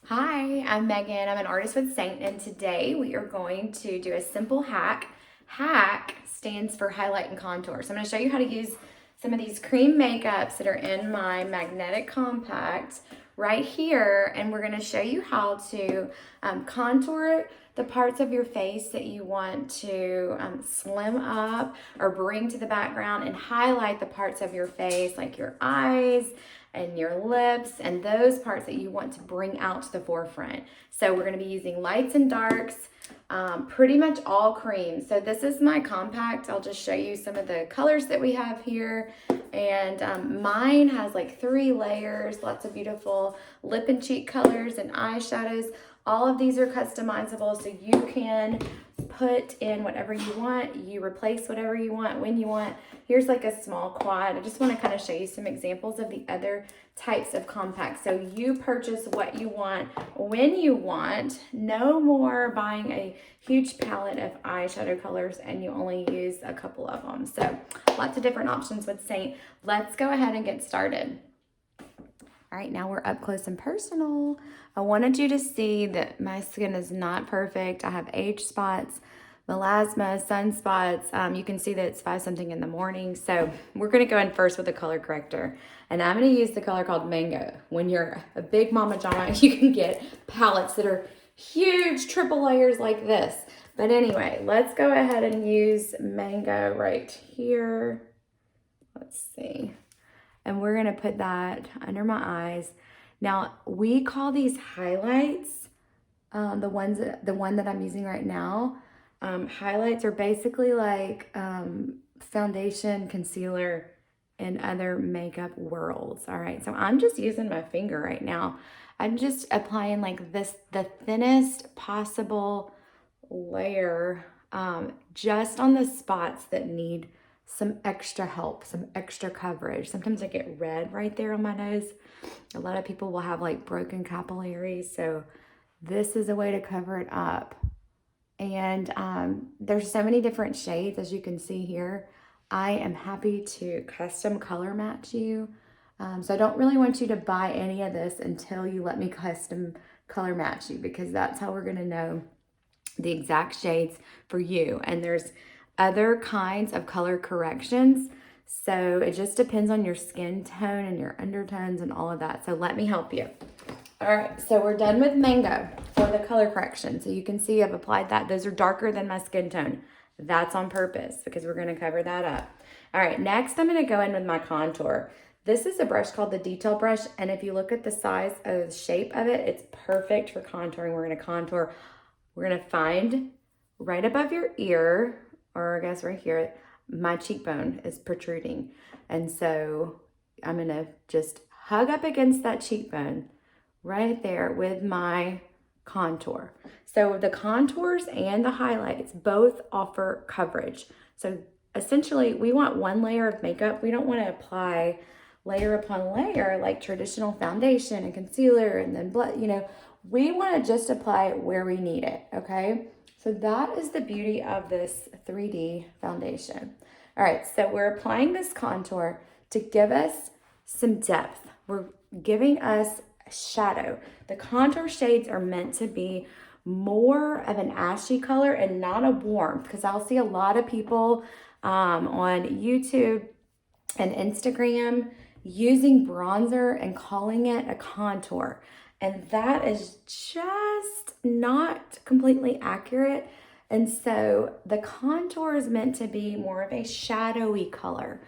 Hi, I'm Megan. I'm an artist with Saint, and today we are going to do a simple hack. HAC stands for highlight and contour. So I'm going to show you how to use some of these cream makeups that are in my magnetic compact right here, and we're going to show you how to contour the parts of your face that you want to slim up or bring to the background, and highlight the parts of your face like your eyes and your lips and those parts that you want to bring out to the forefront. So we're going to be using lights and darks, pretty much all cream. So this is my compact. I'll just show you some of the colors that we have here. And mine has like 3 layers, lots of beautiful lip and cheek colors and eyeshadows. All of these are customizable, so you can put in whatever you want. You replace whatever you want when you want. Here's like a small quad. I just want to kind of show you some examples of the other types of compacts. So you purchase what you want when you want. No more buying a huge palette of eyeshadow colors and you only use a couple of them. So lots of different options with Saint. Let's go ahead and get started. All right, now we're up close and personal. I wanted you to see that my skin is not perfect. I have age spots, melasma, sunspots. You can see that it's 5 something in the morning. So we're gonna go in first with a color corrector. And I'm gonna use the color called Mango. When you're a big mama jama, you can get palettes that are huge triple layers like this. But anyway, let's go ahead and use Mango right here. Let's see. And we're gonna put that under my eyes. Now, we call these highlights, the one that I'm using right now. Highlights are basically like foundation, concealer, and other makeup worlds. All right, so I'm just using my finger right now. I'm just applying like this, the thinnest possible layer, just on the spots that need some extra help, some extra coverage. Sometimes I get red right there on my nose. A lot of people will have like broken capillaries, so this is a way to cover it up. And there's so many different shades, as you can see here. I am happy to custom color match you. So I don't really want you to buy any of this until you let me custom color match you, because that's how we're gonna know the exact shades for you. And there's other kinds of color corrections. So it just depends on your skin tone and your undertones and all of that. So let me help you. All right, so we're done with Mango for the color correction. So you can see I've applied that. Those are darker than my skin tone. That's on purpose because we're gonna cover that up. All right, next I'm gonna go in with my contour. This is a brush called the Detail Brush, and if you look at the size of the shape of it, it's perfect for contouring. We're gonna contour. We're gonna find right above your ear, or I guess right here, my cheekbone is protruding. And so I'm gonna just hug up against that cheekbone right there with my contour. So the contours and the highlights both offer coverage. So essentially we want one layer of makeup. We don't wanna apply layer upon layer like traditional foundation and concealer and then blood, we wanna just apply it where we need it, okay? So that is the beauty of this 3D foundation. All right, so we're applying this contour to give us some depth. We're giving us shadow. The contour shades are meant to be more of an ashy color and not a warmth, because I'll see a lot of people on YouTube and Instagram using bronzer and calling it a contour. And that is just not completely accurate. And so the contour is meant to be more of a shadowy color.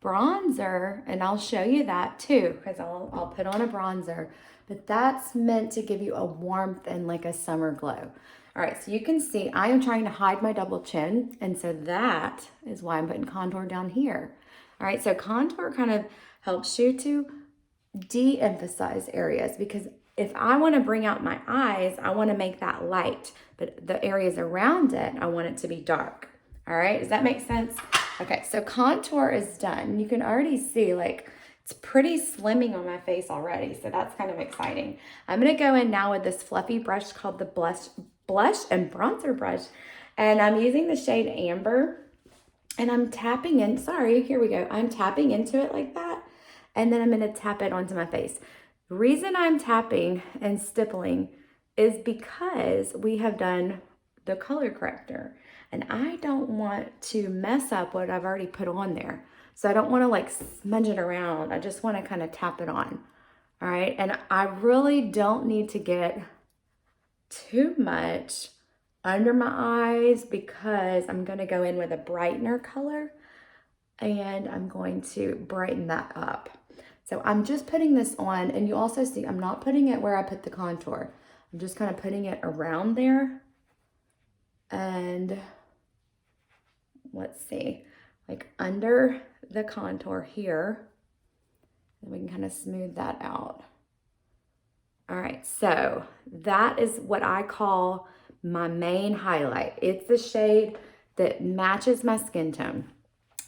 Bronzer, and I'll show you that too, because I'll put on a bronzer, but that's meant to give you a warmth and like a summer glow. All right, so you can see I am trying to hide my double chin, and so that is why I'm putting contour down here. All right, so contour kind of helps you to de-emphasize areas, because if I want to bring out my eyes, I want to make that light, but the areas around it, I want it to be dark. All right, does that make sense? Okay, so contour is done. You can already see like it's pretty slimming on my face already, so that's kind of exciting. I'm gonna go in now with this fluffy brush called the blush and bronzer brush, and I'm using the shade Amber, and I'm tapping in, sorry, here we go. I'm tapping into it like that, and then I'm gonna tap it onto my face. The reason I'm tapping and stippling is because we have done the color corrector, and I don't want to mess up what I've already put on there. So I don't want to like smudge it around. I just want to kind of tap it on. All right, and I really don't need to get too much under my eyes because I'm going to go in with a brightener color and I'm going to brighten that up. So I'm just putting this on, and you also see I'm not putting it where I put the contour. I'm just kind of putting it around there. And let's see, like under the contour here. And we can kind of smooth that out. All right, so that is what I call my main highlight. It's the shade that matches my skin tone.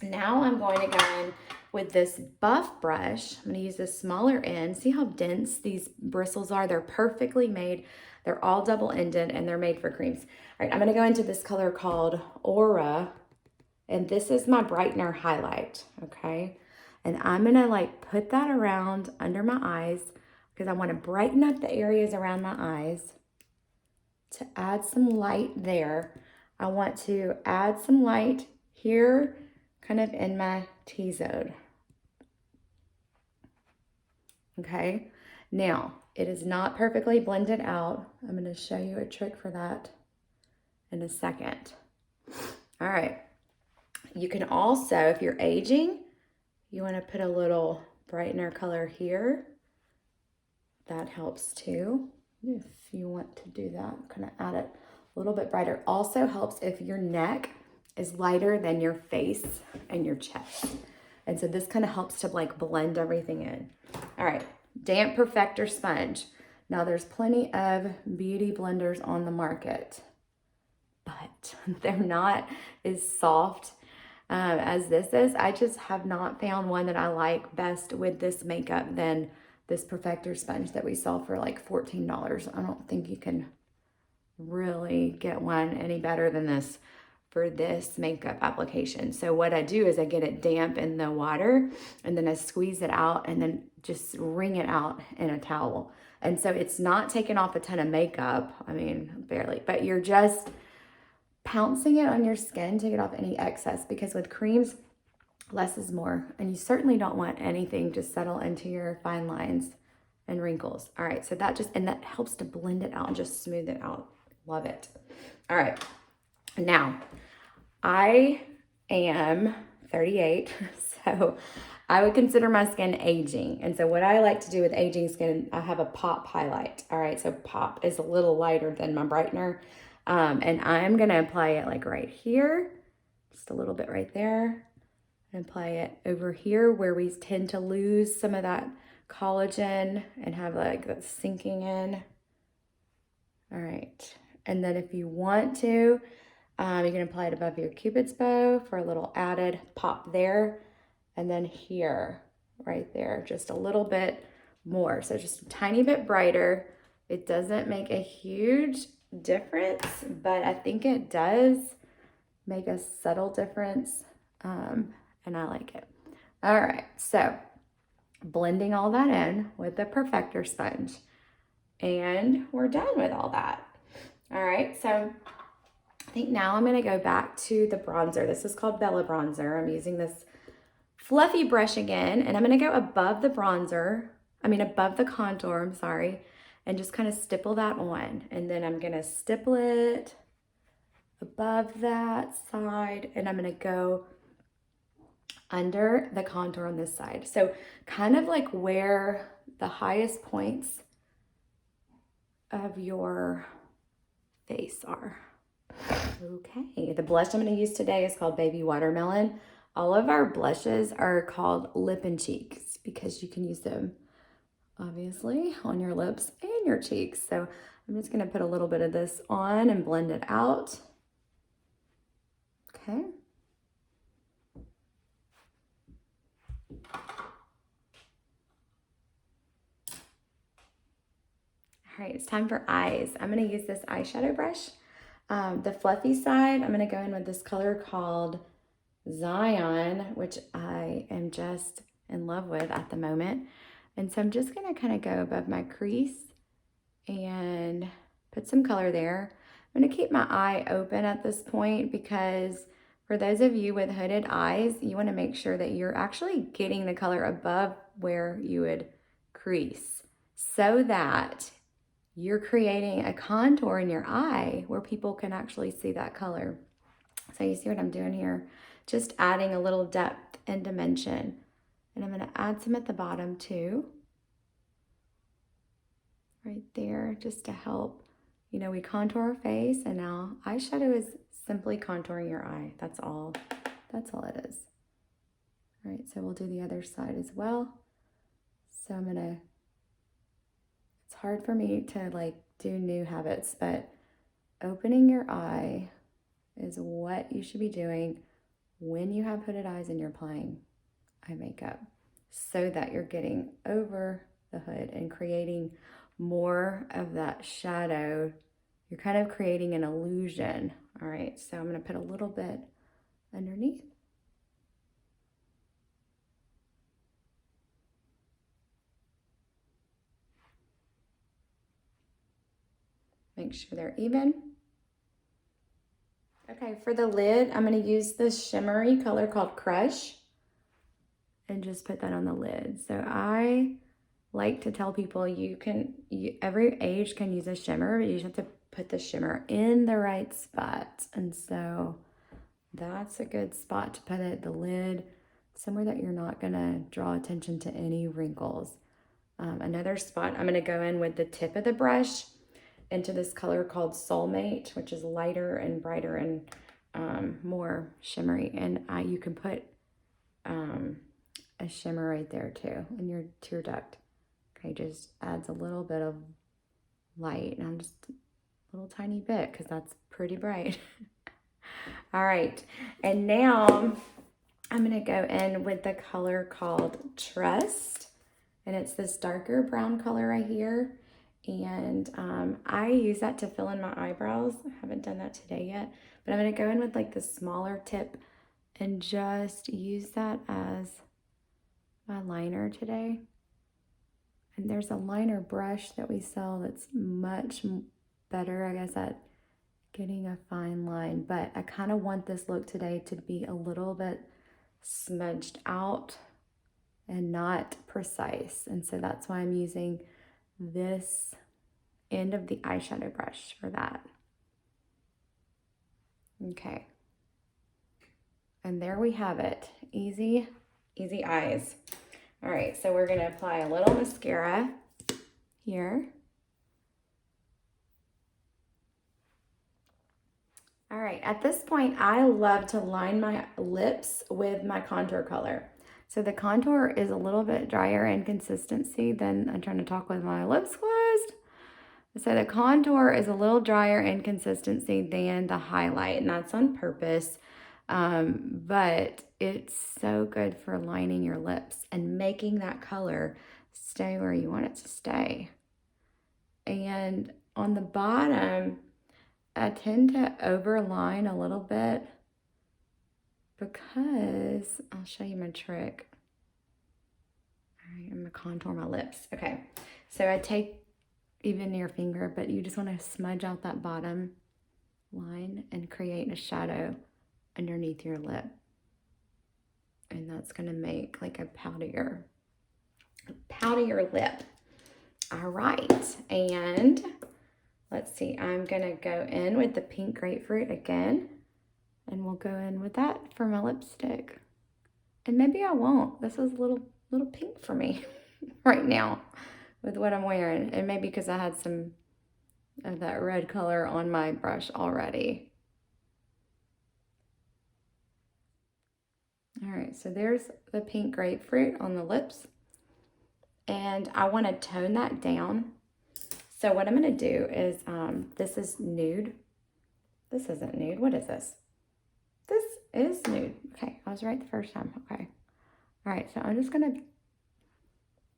Now I'm going to go in with this buff brush. I'm going to use the smaller end. See how dense these bristles are? They're perfectly made. They're all double-ended, and they're made for creams. All right, I'm going to go into this color called Aura, and this is my brightener highlight, okay? And I'm going to like put that around under my eyes because I want to brighten up the areas around my eyes to add some light there. I want to add some light here, kind of in my T-zone. Okay, now it is not perfectly blended out. I'm going to show you a trick for that in a second. All right, you can also, if you're aging, you want to put a little brightener color here. That helps too. If you want to do that, kind of add it a little bit brighter. Also helps if your neck is lighter than your face and your chest. And so this kind of helps to like blend everything in. All right, damp perfector sponge. Now there's plenty of beauty blenders on the market, but they're not as soft as this is. I just have not found one that I like best with this makeup than this perfector sponge that we sell for like $14. I don't think you can really get one any better than this for this makeup application. So what I do is I get it damp in the water and then I squeeze it out and then just wring it out in a towel. And so it's not taking off a ton of makeup. I mean, barely, but you're just pouncing it on your skin to get off any excess, because with creams, less is more. And you certainly don't want anything to settle into your fine lines and wrinkles. All right, so that just, and that helps to blend it out and just smooth it out. Love it. All right, now I am 38, so I would consider my skin aging. And so what I like to do with aging skin, I have a pop highlight. All right, so pop is a little lighter than my brightener. And I'm gonna apply it like right here, just a little bit right there, and apply it over here where we tend to lose some of that collagen and have like that sinking in. All right, and then if you want to, you can apply it above your Cupid's bow for a little added pop there, and then here, right there, just a little bit more. So just a tiny bit brighter. It doesn't make a huge difference, but I think it does make a subtle difference, and I like it. All right, so blending all that in with the perfector sponge, and we're done with all that. All right, so I think now I'm going to go back to the bronzer. This is called Bella Bronzer. I'm using this fluffy brush again, and I'm going to go above the bronzer, above the contour, I'm sorry, and just kind of stipple that on. And then I'm going to stipple it above that side, and I'm going to go under the contour on this side. So kind of like where the highest points of your face are. Okay, the blush I'm going to use today is called Baby Watermelon. All of our blushes are called lip and cheeks because you can use them obviously on your lips and your cheeks. So I'm just going to put a little bit of this on and blend it out. Okay. All right, it's time for eyes. I'm going to use this eyeshadow brush. The fluffy side, I'm going to go in with this color called Zion, which I am just in love with at the moment. And so I'm just gonna kind of go above my crease and put some color there. I'm gonna keep my eye open at this point because for those of you with hooded eyes, you wanna make sure that you're actually getting the color above where you would crease so that you're creating a contour in your eye where people can actually see that color. So you see what I'm doing here? Just adding a little depth and dimension. And I'm gonna add some at the bottom too. Right there, just to help. You know, we contour our face, and now eyeshadow is simply contouring your eye. That's all it is. All right, so we'll do the other side as well. So it's hard for me to like do new habits, but opening your eye is what you should be doing when you have hooded eyes and you're applying eye makeup, so that you're getting over the hood and creating more of that shadow. You're kind of creating an illusion. All right, so I'm gonna put a little bit underneath. Make sure they're even. Okay, for the lid, I'm gonna use this shimmery color called Crush and just put that on the lid. So I like to tell people every age can use a shimmer, but you just have to put the shimmer in the right spot. And so that's a good spot to put it, the lid, somewhere that you're not gonna draw attention to any wrinkles. Another spot, I'm gonna go in with the tip of the brush into this color called Soulmate, which is lighter and brighter and more shimmery. And you can put a shimmer right there too in your tear duct. Okay, just adds a little bit of light, and I'm just a little tiny bit because that's pretty bright. All right, and now I'm gonna go in with the color called Trust, and it's this darker brown color right here. And I use that to fill in my eyebrows. I haven't done that today yet, but I'm gonna go in with like the smaller tip and just use that as my liner today. And there's a liner brush that we sell that's much better, I guess, at getting a fine line, but I kind of want this look today to be a little bit smudged out and not precise. And so that's why I'm using this end of the eyeshadow brush for that. Okay. And there we have it. Easy, easy eyes. All right, so we're gonna apply a little mascara here. All right, at this point, I love to line my lips with my contour color. So the contour is a little bit drier in consistency than I'm trying to talk with my lips closed. So the contour is a little drier in consistency than the highlight, and that's on purpose. But it's so good for lining your lips and making that color stay where you want it to stay. And on the bottom, I tend to overline a little bit because I'll show you my trick. All right, I'm gonna contour my lips. Okay, so I take even your finger, but you just want to smudge out that bottom line and create a shadow underneath your lip. And that's gonna make like a poutier lip. All right, and let's see, I'm gonna go in with the pink grapefruit again, and we'll go in with that for my lipstick. And maybe I won't. This is a little pink for me right now with what I'm wearing, and maybe because I had some of that red color on my brush already. All right, so there's the pink grapefruit on the lips, and I want to tone that down. So what I'm going to do is, this is nude. This isn't nude. What is this? This is nude. Okay, I was right the first time. Okay. All right, so I'm just going to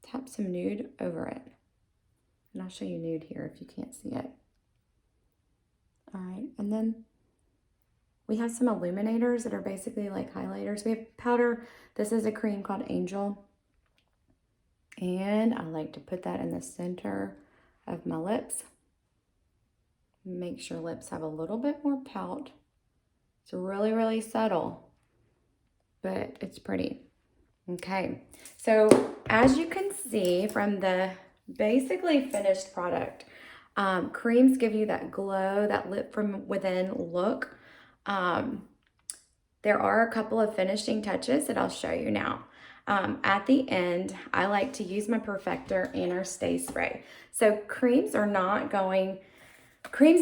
tap some nude over it. And I'll show you nude here if you can't see it. All right, and then we have some illuminators that are basically like highlighters. We have powder. This is a cream called Angel. And I like to put that in the center of my lips. Make sure lips have a little bit more pout. It's really, really subtle, but it's pretty. Okay, so as you can see from the basically finished product, creams give you that glow, that lip from within look. There are a couple of finishing touches that I'll show you now. At the end, I like to use my perfector and our stay spray. So creams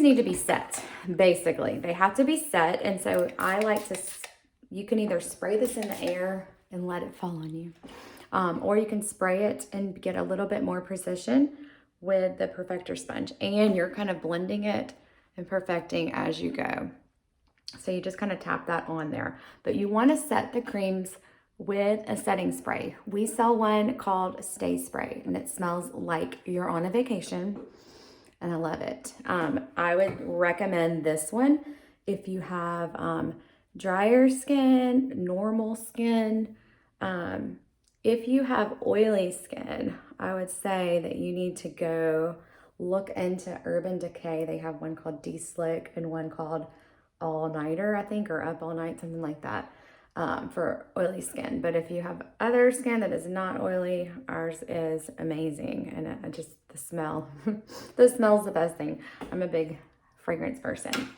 need to be set, basically. They have to be set, and so I like to, you can either spray this in the air and let it fall on you, or you can spray it and get a little bit more precision with the perfector sponge, and you're kind of blending it and perfecting as you go. So you just kind of tap that on there, but you want to set the creams with a setting spray. We sell one called Stay Spray, and it smells like you're on a vacation, and I love it. I would recommend this one if you have drier skin, normal skin. If you have oily skin, I would say that you need to go look into Urban Decay. They have one called De-Slick and one called All Nighter, I think, or Up All Night, something like that, for oily skin. But if you have other skin that is not oily, ours is amazing. And just the smell, the smell's the best thing. I'm a big fragrance person.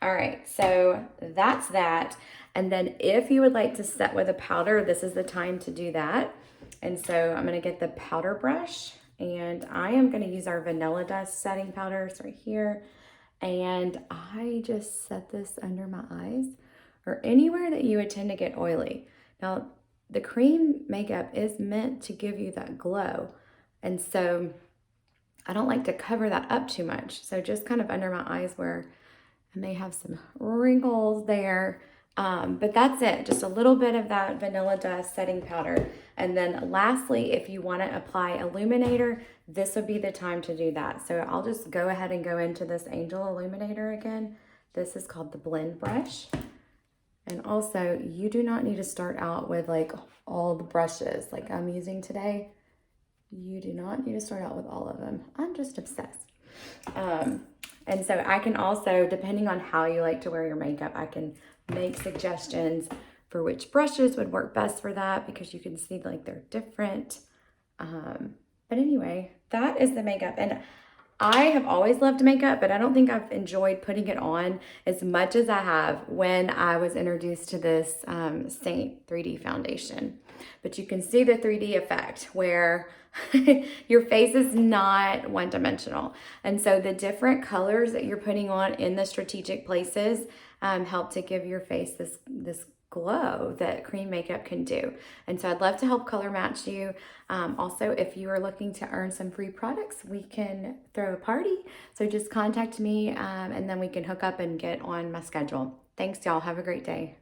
All right, so that's that. And then if you would like to set with a powder, this is the time to do that. And so I'm gonna get the powder brush, and I am gonna use our Vanilla Dust setting powder. It's right here. And I just set this under my eyes or anywhere that you would tend to get oily. Now, the cream makeup is meant to give you that glow. And so I don't like to cover that up too much. So just kind of under my eyes where I may have some wrinkles there. But that's it, just a little bit of that Vanilla Dust setting powder. And then lastly, if you want to apply illuminator, this would be the time to do that. So I'll just go ahead and go into this Angel Illuminator again. This is called the blend brush. And also, you do not need to start out with like all the brushes like I'm using today. You do not need to start out with all of them. I'm just obsessed. And so I can also, depending on how you like to wear your makeup, I can make suggestions for which brushes would work best for that, because you can see like they're different. But anyway, that is the makeup. And I have always loved makeup, but I don't think I've enjoyed putting it on as much as I have when I was introduced to this Saint 3D foundation. But you can see the 3D effect where your face is not one-dimensional. And so the different colors that you're putting on in the strategic places help to give your face this glow that cream makeup can do. And so I'd love to help color match you. Also, if you are looking to earn some free products, we can throw a party. So just contact me and then we can hook up and get on my schedule. Thanks, y'all. Have a great day.